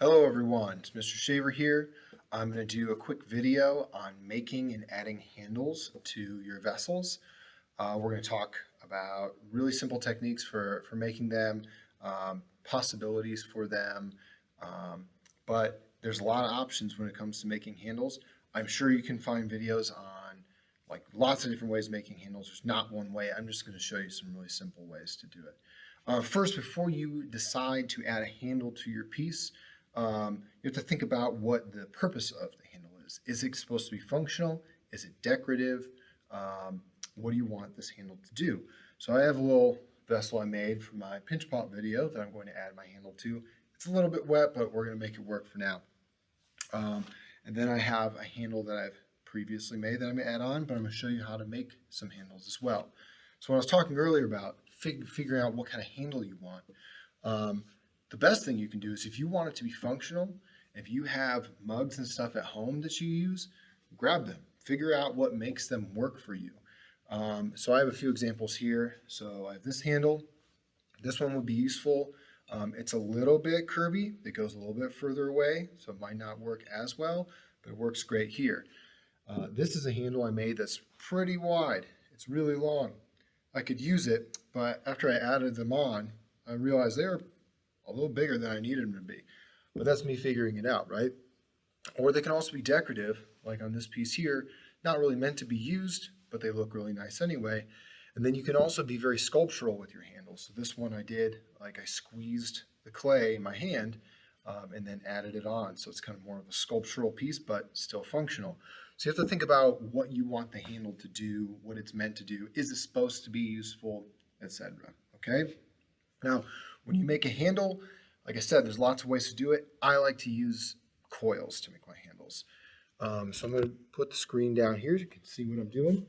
Hello everyone, it's Mr. Shaver here. I'm going to do a quick video on making and adding handles to your vessels. We're going to talk about really simple techniques for making them, possibilities for them, but there's a lot of options when it comes to making handles. I'm sure you can find videos on like lots of different ways of making handles. There's not one way. I'm just going to show you some really simple ways to do it. First, before you decide to add a handle to your piece, you have to think about what the purpose of the handle is. Is it supposed to be functional? Is it decorative? What do you want this handle to do? So I have a little vessel I made for my pinch pot video that I'm going to add my handle to. It's a little bit wet, but we're going to make it work for now. And then I have a handle that I've previously made that I'm going to add on, but I'm going to show you how to make some handles as well. So when I was talking earlier about figuring out what kind of handle you want, the best thing you can do is if you want it to be functional, if you have mugs and stuff at home that you use, grab them. Figure out what makes them work for you. So I have a few examples here. So I have this handle. This one would be useful. It's a little bit curvy. It goes a little bit further away, so it might not work as well, but it works great here. This is a handle I made that's pretty wide. It's really long. I could use it, but after I added them on, I realized they were a little bigger than I needed them to be. But that's me figuring it out, right? Or they can also be decorative, like on this piece here, not really meant to be used, but they look really nice anyway. And then you can also be very sculptural with your handles. So this one I did, like I squeezed the clay in my hand and then added it on. So it's kind of more of a sculptural piece, but still functional. So you have to think about what you want the handle to do, what it's meant to do. Is it supposed to be useful, etc. Okay? Now, when you make a handle, like I said, there's lots of ways to do it. I like to use coils to make my handles. So I'm going to put the screen down here so you can see what I'm doing.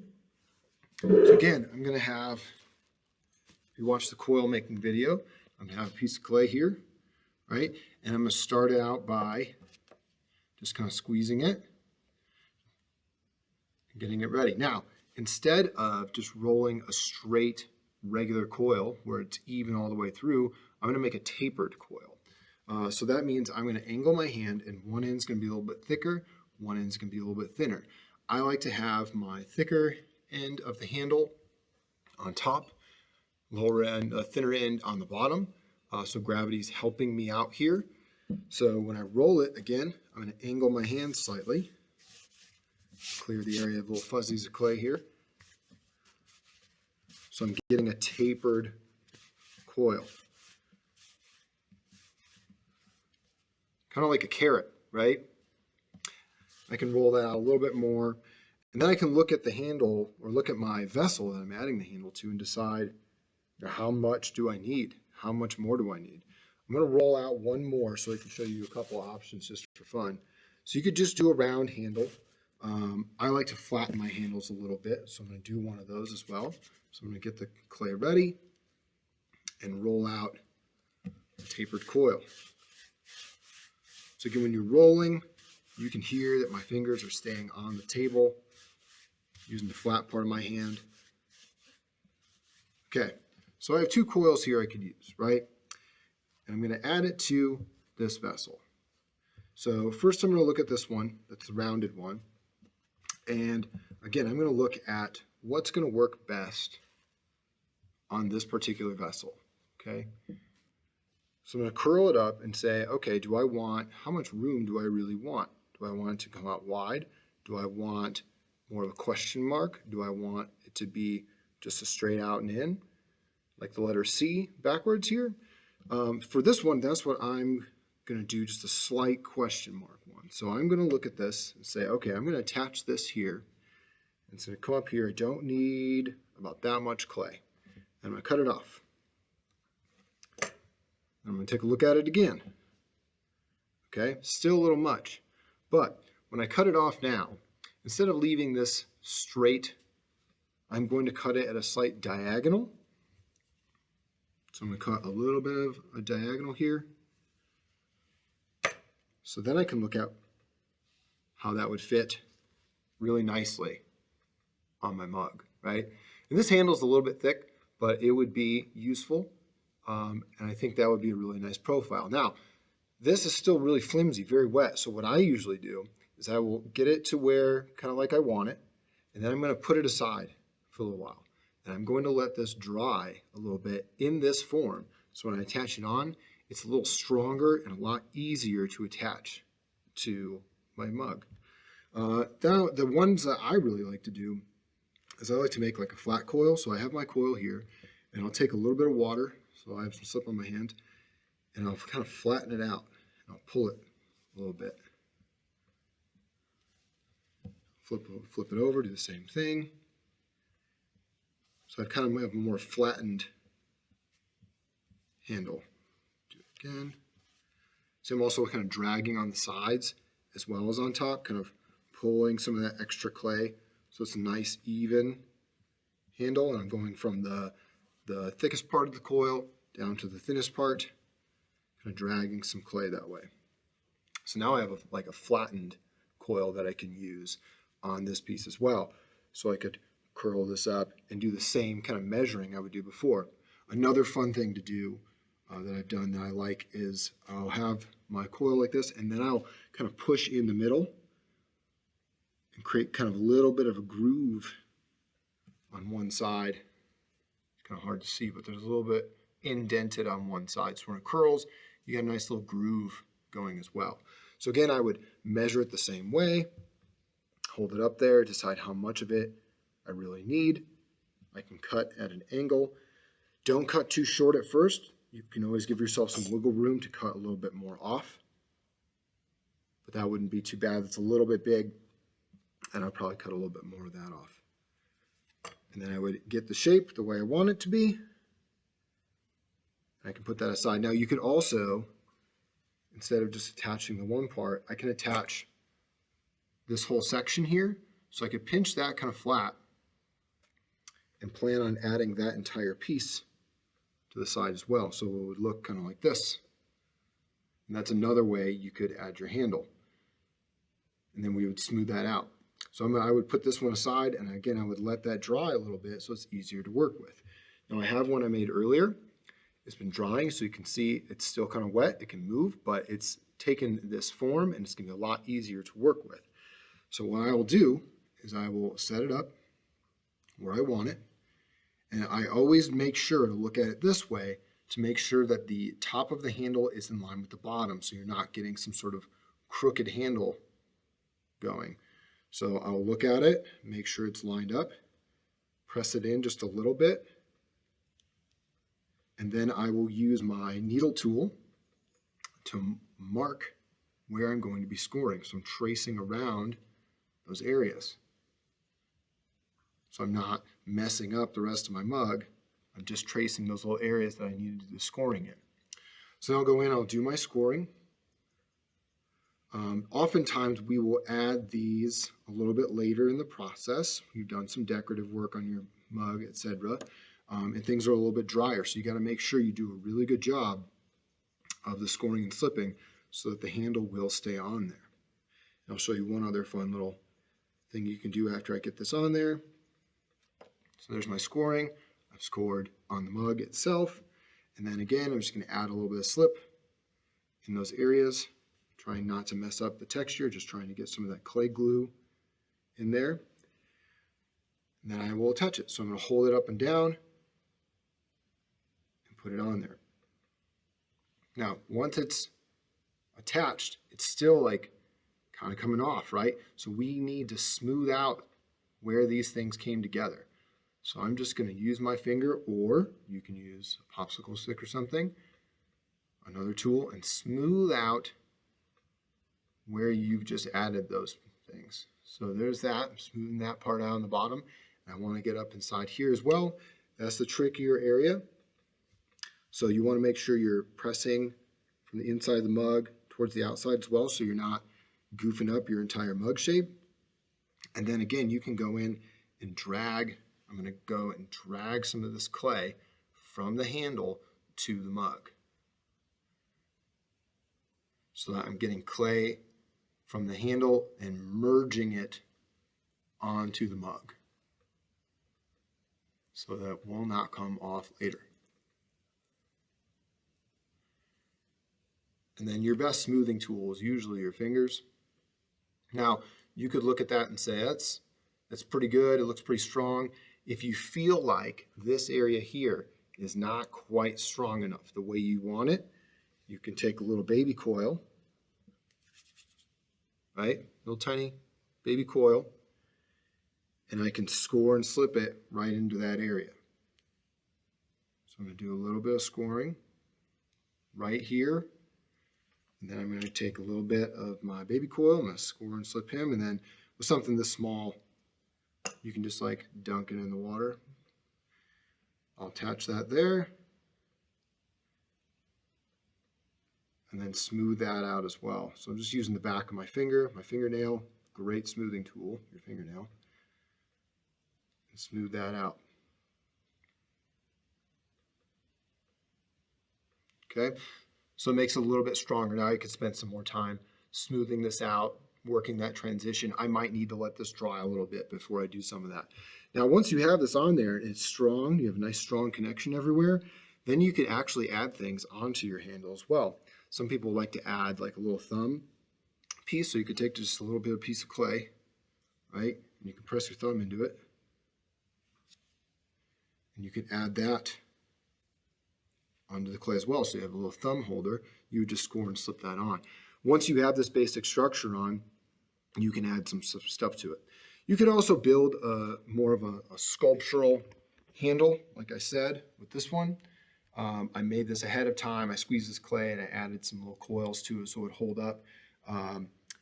So again, I'm going to have, if you watch the coil making video, I'm going to have a piece of clay here, right? And I'm going to start it out by just kind of squeezing it and getting it ready. Now, instead of just rolling a straight regular coil where it's even all the way through, I'm going to make a tapered coil. So that means I'm going to angle my hand, and one end's going to be a little bit thicker, one end's going to be a little bit thinner. I like to have my thicker end of the handle on top, lower end, thinner end on the bottom. So gravity's helping me out here. So when I roll it again, I'm going to angle my hand slightly, clear the area of little fuzzies of clay here. So I'm getting a tapered coil. Kind of like a carrot, right? I can roll that out a little bit more. And then I can look at the handle or look at my vessel that I'm adding the handle to and decide, how much do I need? How much more do I need? I'm going to roll out one more so I can show you a couple of options just for fun. So you could just do a round handle. I like to flatten my handles a little bit, so I'm going to do one of those as well. So I'm going to get the clay ready and roll out a tapered coil. So again, when you're rolling, you can hear that my fingers are staying on the table using the flat part of my hand. Okay, so I have two coils here I could use, right? And I'm going to add it to this vessel. So first I'm going to look at this one, that's the rounded one. And again, I'm going to look at what's going to work best on this particular vessel, okay? So I'm going to curl it up and say, okay, how much room do I really want? Do I want it to come out wide? Do I want more of a question mark? Do I want it to be just a straight out and in, like the letter C backwards here? For this one, that's what I'm going to do, just a slight question mark one. So I'm going to look at this and say, okay, I'm going to attach this here. And so to come up here, I don't need about that much clay. And I'm going to cut it off. I'm going to take a look at it again. Okay, still a little much. But when I cut it off now, instead of leaving this straight, I'm going to cut it at a slight diagonal. So I'm going to cut a little bit of a diagonal here. So then I can look at how that would fit really nicely on my mug, right? And this handle's a little bit thick, but it would be useful. And I think that would be a really nice profile. Now, This is still really flimsy, very wet. So what I usually do is I will get it to where kind of like I want it, and then I'm going to put it aside for a little while. And I'm going to let this dry a little bit in this form. So when I attach it on, it's a little stronger and a lot easier to attach to my mug. The ones that I really like to do is I like to make like a flat coil. So I have my coil here, and I'll take a little bit of water. So I have some slip on my hand, and I'll kind of flatten it out. And I'll pull it a little bit. Flip it over, do the same thing. So I kind of have a more flattened handle. Do it again. So I'm also kind of dragging on the sides as well as on top, kind of pulling some of that extra clay. So it's a nice even handle, and I'm going from the thickest part of the coil down to the thinnest part, kind of dragging some clay that way. So now I have like a flattened coil that I can use on this piece as well. So I could curl this up and do the same kind of measuring I would do before. Another fun thing to do that I've done that I like is I'll have my coil like this, and then I'll kind of push in the middle and create kind of a little bit of a groove on one side. It's kind of hard to see, but there's a little bit indented on one side. So when it curls, you get a nice little groove going as well. So again, I would measure it the same way, hold it up there, decide how much of it I really need. I can cut at an angle. Don't cut too short at first. You can always give yourself some wiggle room to cut a little bit more off, but that wouldn't be too bad. It's a little bit big, and I'll probably cut a little bit more of that off. And then I would get the shape the way I want it to be. I can put that aside. Now you could also, instead of just attaching the one part, I can attach this whole section here. So I could pinch that kind of flat and plan on adding that entire piece to the side as well. So it would look kind of like this. And that's another way you could add your handle. And then we would smooth that out. So I would put this one aside, and again, I would let that dry a little bit so it's easier to work with. Now I have one I made earlier. It's been drying, so you can see it's still kind of wet. It can move, but it's taken this form, and it's going to be a lot easier to work with. So what I will do is I will set it up where I want it. And I always make sure to look at it this way to make sure that the top of the handle is in line with the bottom, so you're not getting some sort of crooked handle going. So I'll look at it, make sure it's lined up, press it in just a little bit, and then I will use my needle tool to mark where I'm going to be scoring. So I'm tracing around those areas. So I'm not messing up the rest of my mug. I'm just tracing those little areas that I need to do the scoring in. So I'll go in, I'll do my scoring. Oftentimes we will add these a little bit later in the process. You've done some decorative work on your mug, etc. And things are a little bit drier. So you got to make sure you do a really good job of the scoring and slipping so that the handle will stay on there. And I'll show you one other fun little thing you can do after I get this on there. So there's my scoring. I've scored on the mug itself. And then again, I'm just going to add a little bit of slip in those areas, trying not to mess up the texture, just trying to get some of that clay glue in there. And then I will attach it. So I'm going to hold it up and down and put it on there. Now, once it's attached, it's still like kind of coming off, right? So we need to smooth out where these things came together. So I'm just going to use my finger, or you can use a popsicle stick or something, another tool, and smooth out where you've just added those things. So there's that. I'm smoothing that part out on the bottom. And I want to get up inside here as well. That's the trickier area. So you want to make sure you're pressing from the inside of the mug towards the outside as well, so you're not goofing up your entire mug shape. And then again, you can go in and drag. I'm going to go and drag some of this clay from the handle to the mug, so that I'm getting clay from the handle and merging it onto the mug, so that it will not come off later. And then your best smoothing tool is usually your fingers. Now, you could look at that and say, that's pretty good. It looks pretty strong. If you feel like this area here is not quite strong enough the way you want it, you can take a little baby coil, right? Little tiny baby coil, and I can score and slip it right into that area. So I'm going to do a little bit of scoring right here. And then I'm going to take a little bit of my baby coil, I'm going to score and slip him, and then with something this small, you can just like dunk it in the water. I'll attach that there. And then smooth that out as well. So I'm just using the back of my fingernail, great smoothing tool, your fingernail, and smooth that out. Okay, so it makes it a little bit stronger. Now you can spend some more time smoothing this out, working that transition. I might need to let this dry a little bit before I do some of that. Now, once you have this on there and it's strong, you have a nice strong connection everywhere, then you can actually add things onto your handle as well. Some people like to add like a little thumb piece, so you could take just a little bit of piece of clay, right? And you can press your thumb into it. And you can add that onto the clay as well. So you have a little thumb holder, you would just score and slip that on. Once you have this basic structure on, you can add some stuff to it. You can also build more of a sculptural handle, like I said, with this one. I made this ahead of time. I squeezed this clay and I added some little coils to it so it would hold up.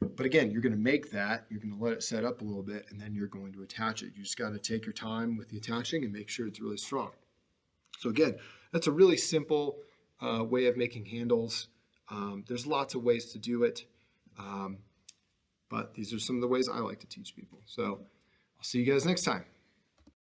But again, you're going to make that, you're going to let it set up a little bit, and then you're going to attach it. You just got to take your time with the attaching and make sure it's really strong. So again, that's a really simple way of making handles. There's lots of ways to do it, but these are some of the ways I like to teach people. So I'll see you guys next time.